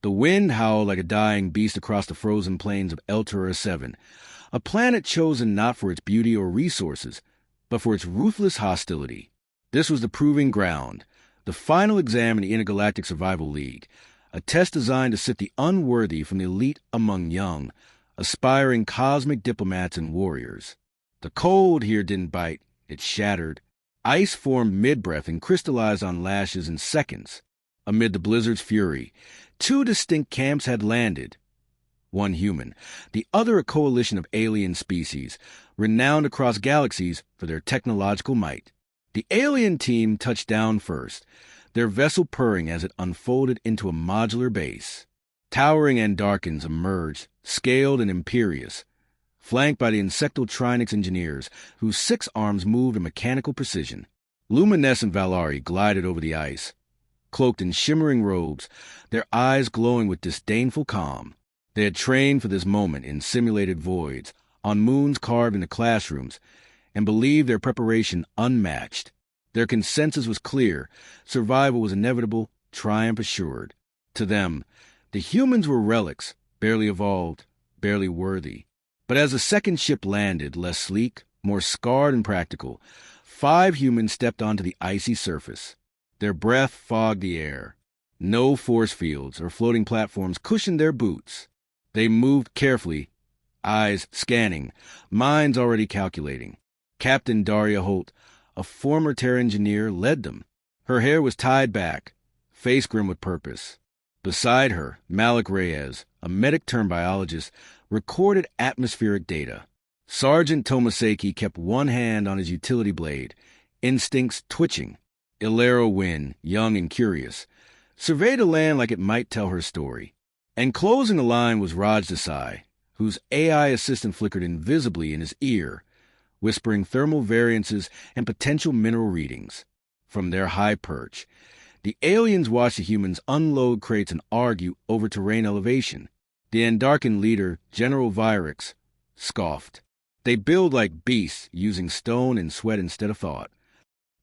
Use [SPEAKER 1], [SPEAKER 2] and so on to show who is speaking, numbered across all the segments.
[SPEAKER 1] The wind howled like a dying beast across the frozen plains of Eltura 7, a planet chosen not for its beauty or resources, but for its ruthless hostility. This was the proving ground, the final exam in the Intergalactic Survival League, a test designed to sift the unworthy from the elite among young, aspiring cosmic diplomats and warriors. The cold here didn't bite, it shattered. Ice formed mid-breath and crystallized on lashes in seconds. Amid the blizzard's fury, two distinct camps had landed. One human, the other a coalition of alien species, renowned across galaxies for their technological might. The alien team touched down first, their vessel purring as it unfolded into a modular base. Towering Andarkans emerged, scaled and imperious, flanked by the insectal Trinix engineers, whose 6 arms moved in mechanical precision. Luminescent Valari glided over the ice, cloaked in shimmering robes, their eyes glowing with disdainful calm. They had trained for this moment in simulated voids, on moons carved into classrooms, and believed their preparation unmatched. Their consensus was clear. Survival was inevitable, triumph assured. To them, the humans were relics, barely evolved, barely worthy. But as the second ship landed, less sleek, more scarred and practical, 5 humans stepped onto the icy surface. Their breath fogged the air. No force fields or floating platforms cushioned their boots. They moved carefully, eyes scanning, minds already calculating. Captain Daria Holt, a former Terra engineer, led them. Her hair was tied back, face grim with purpose. Beside her, Malik Reyes, a medic-turned-biologist, recorded atmospheric data. Sergeant Tomaseki kept one hand on his utility blade, instincts twitching. Ilero Wynn, young and curious, surveyed the land like it might tell her story. And closing the line was Raj Desai, whose AI assistant flickered invisibly in his ear, whispering thermal variances and potential mineral readings. From their high perch, the aliens watched the humans unload crates and argue over terrain elevation. The Andarkan leader, General Vyrix, scoffed. They build like beasts, using stone and sweat instead of thought.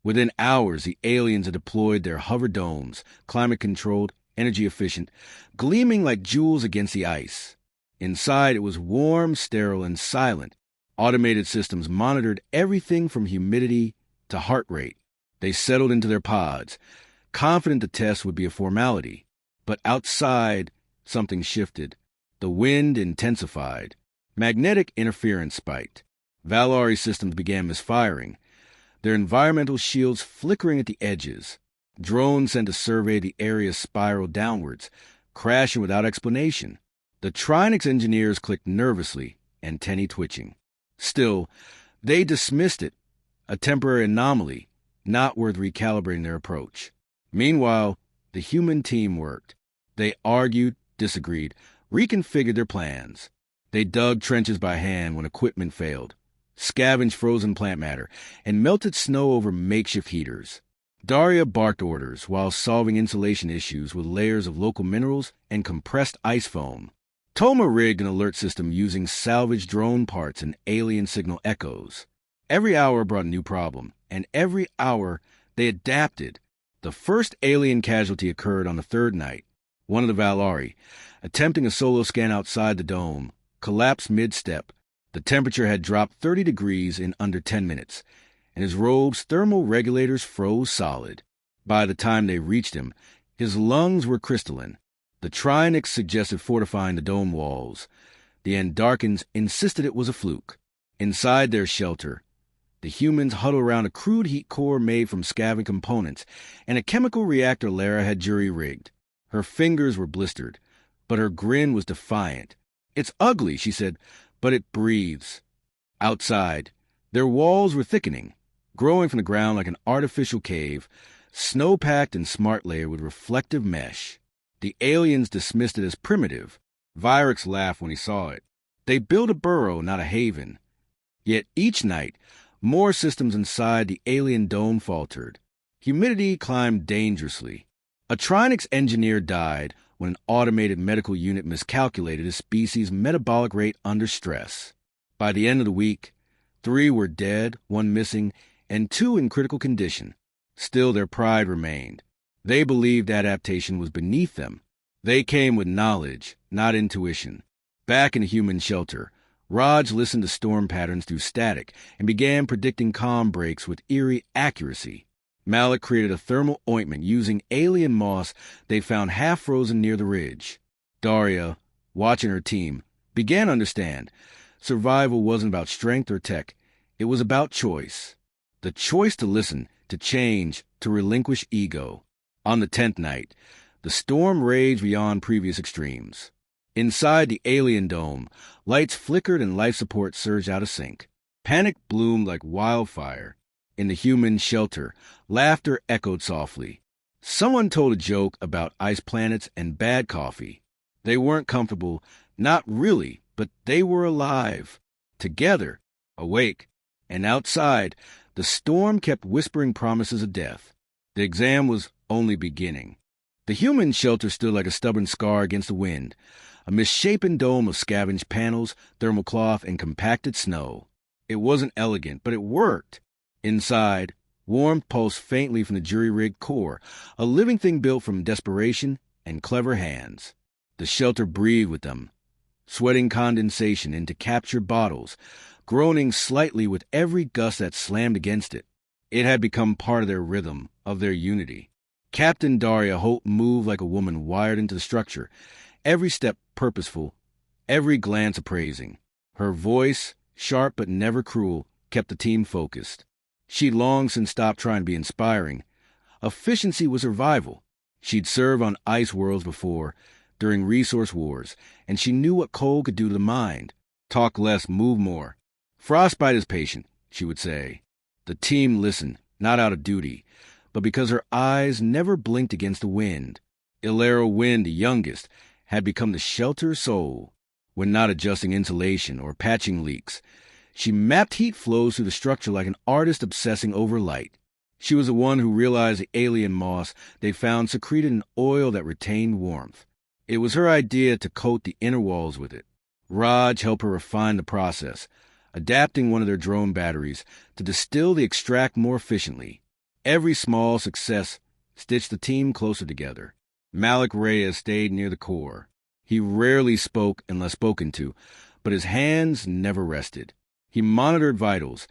[SPEAKER 1] Within hours, the aliens had deployed their hover domes, climate-controlled, energy-efficient, gleaming like jewels against the ice. Inside, it was warm, sterile, and silent. Automated systems monitored everything from humidity to heart rate. They settled into their pods, confident the test would be a formality. But outside, something shifted. The wind intensified. Magnetic interference spiked. Valari systems began misfiring, their environmental shields flickering at the edges. Drones sent to survey the area spiraled downwards, crashing without explanation. The Trinix engineers clicked nervously, antennae twitching. Still, they dismissed it, a temporary anomaly, not worth recalibrating their approach. Meanwhile, the human team worked. They argued, disagreed, reconfigured their plans. They dug trenches by hand when equipment failed, scavenged frozen plant matter, and melted snow over makeshift heaters. Daria barked orders while solving insulation issues with layers of local minerals and compressed ice foam. Toma rigged an alert system using salvaged drone parts and alien signal echoes. Every hour brought a new problem, and every hour they adapted. The first alien casualty occurred on the 3rd night. One of the Valari, attempting a solo scan outside the dome, collapsed mid-step. The temperature had dropped 30 degrees in under 10 minutes, and his robe's thermal regulators froze solid. By the time they reached him, his lungs were crystalline. The Trinix suggested fortifying the dome walls. The Andarkans insisted it was a fluke. Inside their shelter, the humans huddled around a crude heat core made from scavenged components and a chemical reactor Lara had jury-rigged. Her fingers were blistered, but her grin was defiant. "It's ugly," she said, "but it breathes." Outside, their walls were thickening, growing from the ground like an artificial cave, snow-packed and smart layered with reflective mesh. The aliens dismissed it as primitive. Vyrix laughed when he saw it. They built a burrow, not a haven. Yet each night, more systems inside the alien dome faltered. Humidity climbed dangerously. A Trinix engineer died when an automated medical unit miscalculated his species' metabolic rate under stress. By the end of the week, 3 were dead, 1 missing, and 2 in critical condition. Still, their pride remained. They believed adaptation was beneath them. They came with knowledge, not intuition. Back in the human shelter, Raj listened to storm patterns through static and began predicting calm breaks with eerie accuracy. Malik created a thermal ointment using alien moss they found half frozen near the ridge. Daria, watching her team, began to understand. Survival wasn't about strength or tech. It was about choice. The choice to listen, to change, to relinquish ego. On the 10th night, the storm raged beyond previous extremes. Inside the alien dome, lights flickered and life support surged out of sync. Panic bloomed like wildfire. In the human shelter, laughter echoed softly. Someone told a joke about ice planets and bad coffee. They weren't comfortable, not really, but they were alive. Together, awake, and outside, the storm kept whispering promises of death. The exam was only beginning. The human shelter stood like a stubborn scar against the wind, a misshapen dome of scavenged panels, thermal cloth, and compacted snow. It wasn't elegant, but it worked. Inside, warmth pulsed faintly from the jury-rigged core, a living thing built from desperation and clever hands. The shelter breathed with them, sweating condensation into captured bottles, groaning slightly with every gust that slammed against it. It had become part of their rhythm, of their unity. Captain Daria Holt moved like a woman wired into the structure, every step purposeful, every glance appraising. Her voice, sharp but never cruel, kept the team focused. She'd long since stopped trying to be inspiring. Efficiency was survival. She'd served on ice worlds before, during resource wars, and she knew what cold could do to the mind. Talk less, move more. Frostbite is patient, she would say. The team listened, not out of duty, but because her eyes never blinked against the wind. Ilera Wind, the youngest, had become the shelter's soul. When not adjusting insulation or patching leaks, she mapped heat flows through the structure like an artist obsessing over light. She was the one who realized the alien moss they found secreted an oil that retained warmth. It was her idea to coat the inner walls with it. Raj helped her refine the process, adapting one of their drone batteries to distill the extract more efficiently. Every small success stitched the team closer together. Malik Reyes stayed near the core. He rarely spoke unless spoken to, but his hands never rested. He monitored vitals,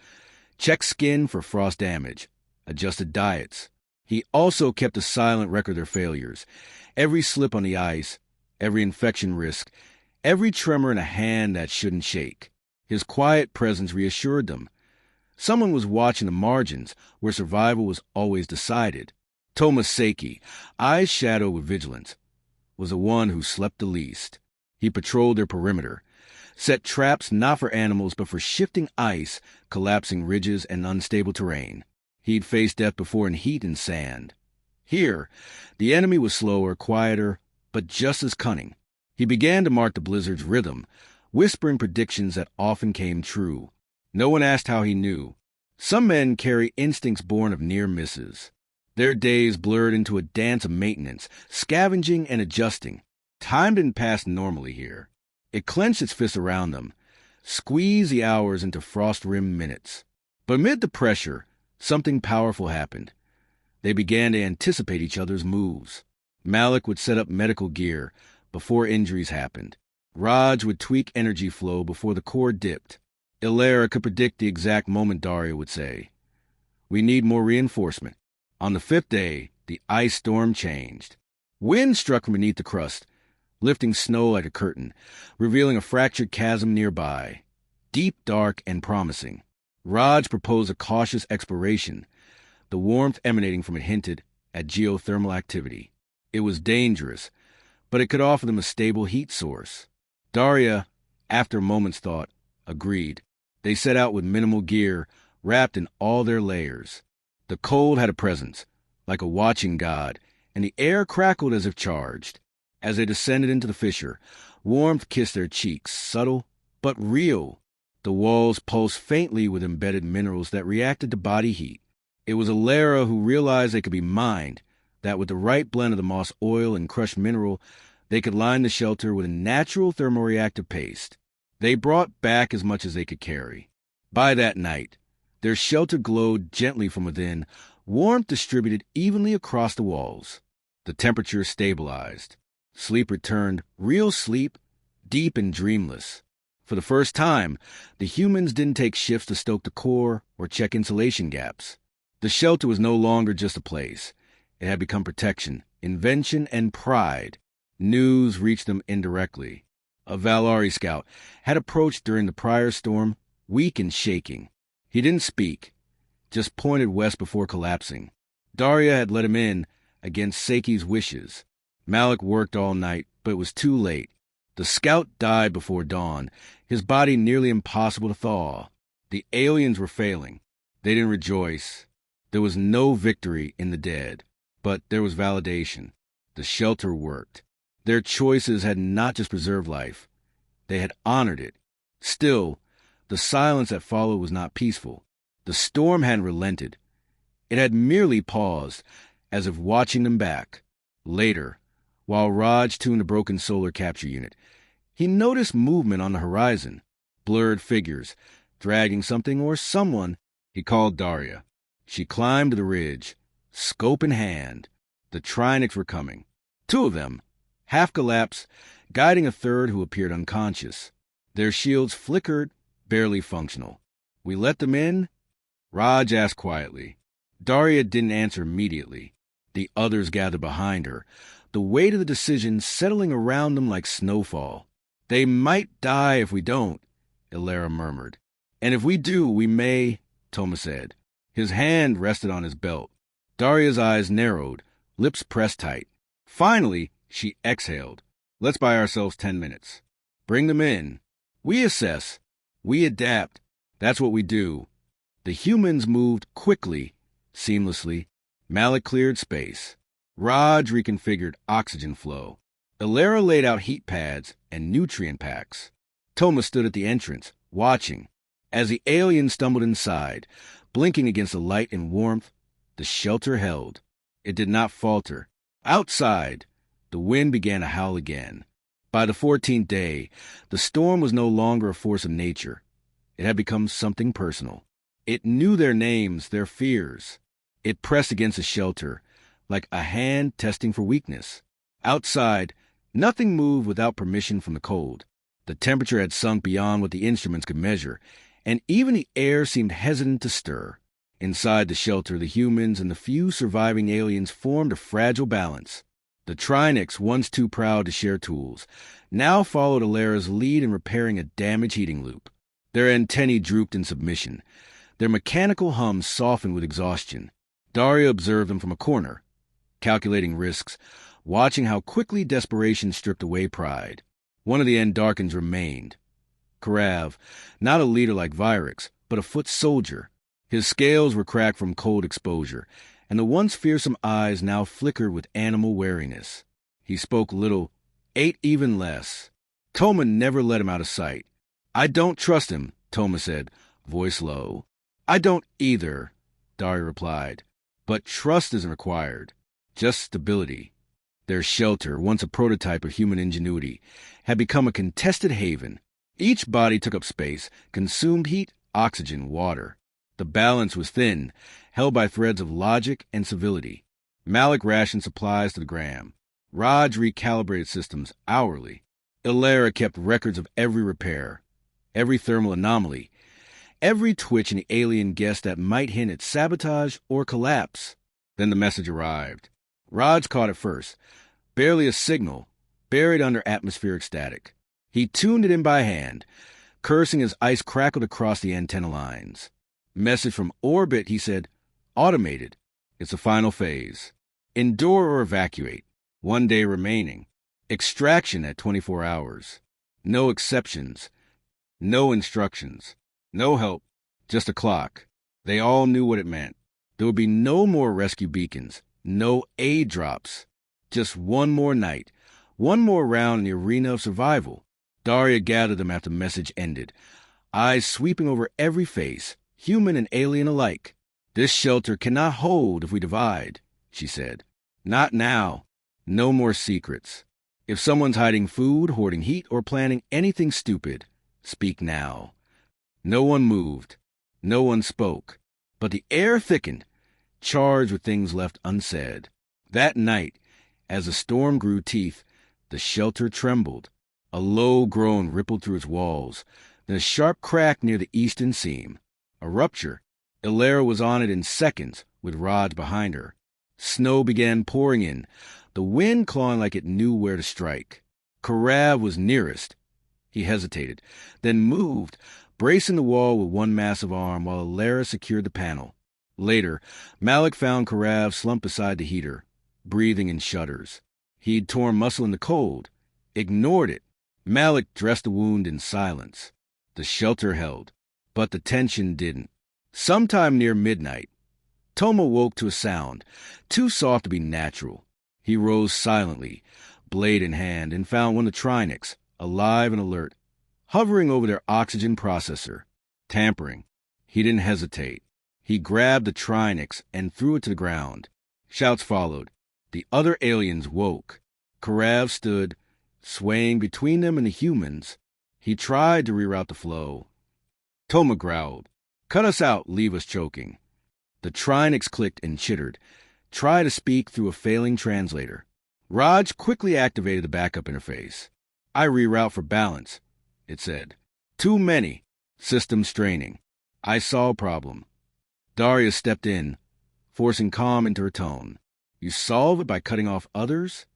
[SPEAKER 1] checked skin for frost damage, adjusted diets. He also kept a silent record of their failures. Every slip on the ice, every infection risk, every tremor in a hand that shouldn't shake. His quiet presence reassured them. Someone was watching the margins, where survival was always decided. Thomas Saki, eyes shadowed with vigilance, was the one who slept the least. He patrolled their perimeter, set traps not for animals but for shifting ice, collapsing ridges, and unstable terrain. He'd faced death before in heat and sand. Here, the enemy was slower, quieter, but just as cunning. He began to mark the blizzard's rhythm, whispering predictions that often came true. No one asked how he knew. Some men carry instincts born of near misses. Their days blurred into a dance of maintenance, scavenging and adjusting. Time didn't pass normally here. It clenched its fists around them, squeezed the hours into frost-rimmed minutes. But amid the pressure, something powerful happened. They began to anticipate each other's moves. Malik would set up medical gear before injuries happened. Raj would tweak energy flow before the core dipped. Ilera could predict the exact moment, Daria would say. We need more reinforcement. On the 5th day, the ice storm changed. Wind struck from beneath the crust, lifting snow like a curtain, revealing a fractured chasm nearby, deep, dark, and promising. Raj proposed a cautious exploration. The warmth emanating from it hinted at geothermal activity. It was dangerous, but it could offer them a stable heat source. Daria, after a moment's thought, agreed. They set out with minimal gear, wrapped in all their layers. The cold had a presence, like a watching god, and the air crackled as if charged. As they descended into the fissure, warmth kissed their cheeks, subtle but real. The walls pulsed faintly with embedded minerals that reacted to body heat. It was Ilera who realized they could be mined, that with the right blend of the moss oil and crushed mineral, they could line the shelter with a natural thermoreactive paste. They brought back as much as they could carry. By that night, their shelter glowed gently from within, warmth distributed evenly across the walls. The temperature stabilized. Sleep returned, real sleep, deep and dreamless. For the first time, the humans didn't take shifts to stoke the core or check insulation gaps. The shelter was no longer just a place. It had become protection, invention, and pride. News reached them indirectly. A Valari scout had approached during the prior storm, weak and shaking. He didn't speak, just pointed west before collapsing. Daria had let him in against Seiki's wishes. Malik worked all night, but it was too late. The scout died before dawn, his body nearly impossible to thaw. The aliens were failing. They didn't rejoice. There was no victory in the dead, but there was validation. The shelter worked. Their choices had not just preserved life. They had honored it. Still, the silence that followed was not peaceful. The storm hadn't relented. It had merely paused, as if watching them back. Later, while Raj tuned a broken solar capture unit, he noticed movement on the horizon, blurred figures, dragging something or someone. He called Daria. She climbed to the ridge, scope in hand. The Trinix were coming. 2 of them, half collapsed, guiding a third who appeared unconscious. Their shields flickered, barely functional. "We let them in?" Raj asked quietly. Daria didn't answer immediately. The others gathered behind her, the weight of the decision settling around them like snowfall. "They might die if we don't," Ilera murmured. "And if we do, we may," Toma said. His hand rested on his belt. Daria's eyes narrowed, lips pressed tight. Finally, she exhaled. "Let's buy ourselves 10 minutes. Bring them in. We assess. We adapt. That's what we do." The humans moved quickly, seamlessly. Malik cleared space. Raj reconfigured oxygen flow. Ilera laid out heat pads and nutrient packs. Toma stood at the entrance, watching. As the alien stumbled inside, blinking against the light and warmth, the shelter held. It did not falter. Outside, the wind began to howl again. By the 14th day, the storm was no longer a force of nature. It had become something personal. It knew their names, their fears. It pressed against the shelter, like a hand testing for weakness. Outside, nothing moved without permission from the cold. The temperature had sunk beyond what the instruments could measure, and even the air seemed hesitant to stir. Inside the shelter, the humans and the few surviving aliens formed a fragile balance. The Trinix, once too proud to share tools, now followed Ilera's lead in repairing a damaged heating loop. Their antennae drooped in submission. Their mechanical hums softened with exhaustion. Daria observed them from a corner, calculating risks, watching how quickly desperation stripped away pride. One of the Andarkans remained. Karav, not a leader like Vyrix, but a foot soldier. His scales were cracked from cold exposure, and the once fearsome eyes now flickered with animal wariness. He spoke little, ate even less. Toma never let him out of sight. "I don't trust him," Toma said, voice low. "I don't either," Daria replied. "But trust isn't required, just stability." Their shelter, once a prototype of human ingenuity, had become a contested haven. Each body took up space, consumed heat, oxygen, water. The balance was thin, held by threads of logic and civility. Malik rationed supplies to the gram. Raj recalibrated systems hourly. Ilera kept records of every repair, every thermal anomaly, every twitch in the alien guest that might hint at sabotage or collapse. Then the message arrived. Raj caught it first, barely a signal, buried under atmospheric static. He tuned it in by hand, cursing as ice crackled across the antenna lines. "Message from orbit," he said. "Automated. It's the final phase. Endure or evacuate. 1 day remaining. Extraction at 24 hours. No exceptions. No instructions. No help. Just a clock." They all knew what it meant. There would be no more rescue beacons. No aid drops. Just one more night. One more round in the arena of survival. Daria gathered them after the message ended, eyes sweeping over every face, human and alien alike. "This shelter cannot hold if we divide," she said. "Not now. No more secrets. If someone's hiding food, hoarding heat, or planning anything stupid, speak now." No one moved. No one spoke. But the air thickened, charged with things left unsaid. That night, as the storm grew teeth, The shelter trembled. A low groan rippled through its walls, then a sharp crack near the eastern seam. A rupture. Illyria was on it in seconds, with rods behind her. Snow began pouring in, the wind clawing like it knew where to strike. Karav was nearest. He hesitated, then moved, bracing the wall with one massive arm while Illyria secured the panel. Later, Malik found Karav slumped beside the heater, breathing in shudders. He'd torn muscle in the cold, ignored it. Malik dressed the wound in silence. The shelter held, but the tension didn't. Sometime near midnight, Toma woke to a sound, too soft to be natural. He rose silently, blade in hand, and found one of the Trinix, alive and alert, hovering over their oxygen processor. Tampering. He didn't hesitate. He grabbed the Trinix and threw it to the ground. Shouts followed. The other aliens woke. Karav stood, swaying between them and the humans. He tried to reroute the flow. Toma growled. "Cut us out, leave us choking." The Trinix clicked and chittered. Try to speak through a failing translator. Raj quickly activated the backup interface. "I reroute for balance," it said. "Too many. System straining. I saw problem." Daria stepped in, forcing calm into her tone. "You solve it by cutting off others?"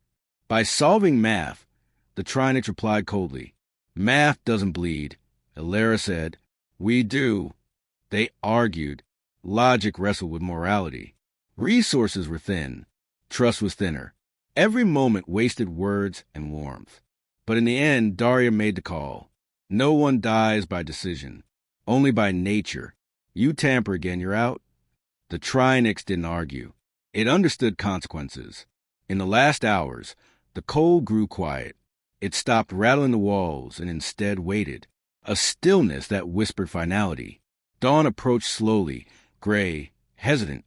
[SPEAKER 1] "By solving math," the Trinix replied coldly. "Math doesn't bleed," Illyria said. "We do." They argued. Logic wrestled with morality. Resources were thin. Trust was thinner. Every moment wasted words and warmth. But in the end, Daria made the call. No one dies by decision, only by nature. You tamper again, you're out. The Trinix didn't argue. It understood consequences. In the last hours, the cold grew quiet. It stopped rattling the walls and instead waited. A stillness that whispered finality. Dawn approached slowly, gray, hesitant,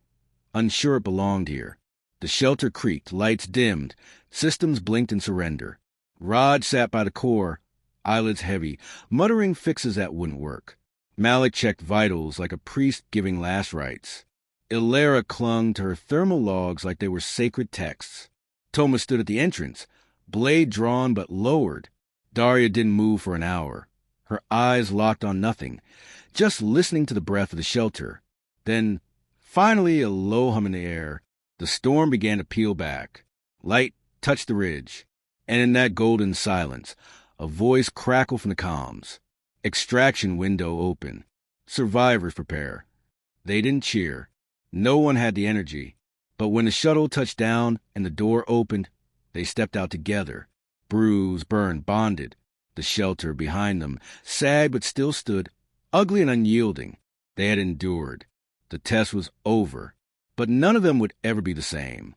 [SPEAKER 1] unsure it belonged here. The shelter creaked, lights dimmed, systems blinked in surrender. Raj sat by the core, eyelids heavy, muttering fixes that wouldn't work. Malik checked vitals like a priest giving last rites. Illyria clung to her thermal logs like they were sacred texts. Toma stood at the entrance, blade drawn but lowered. Daria didn't move for an hour. Her eyes locked on nothing, just listening to the breath of the shelter. Then, finally, a low hum in the air. The storm began to peel back. Light touched the ridge, and in that golden silence, a voice crackled from the comms. Extraction window open. Survivors prepare. They didn't cheer. No one had the energy. But when the shuttle touched down and the door opened, they stepped out together. Bruised, burned, bonded. The shelter behind them sagged but still stood, ugly and unyielding. They had endured. The test was over. But none of them would ever be the same.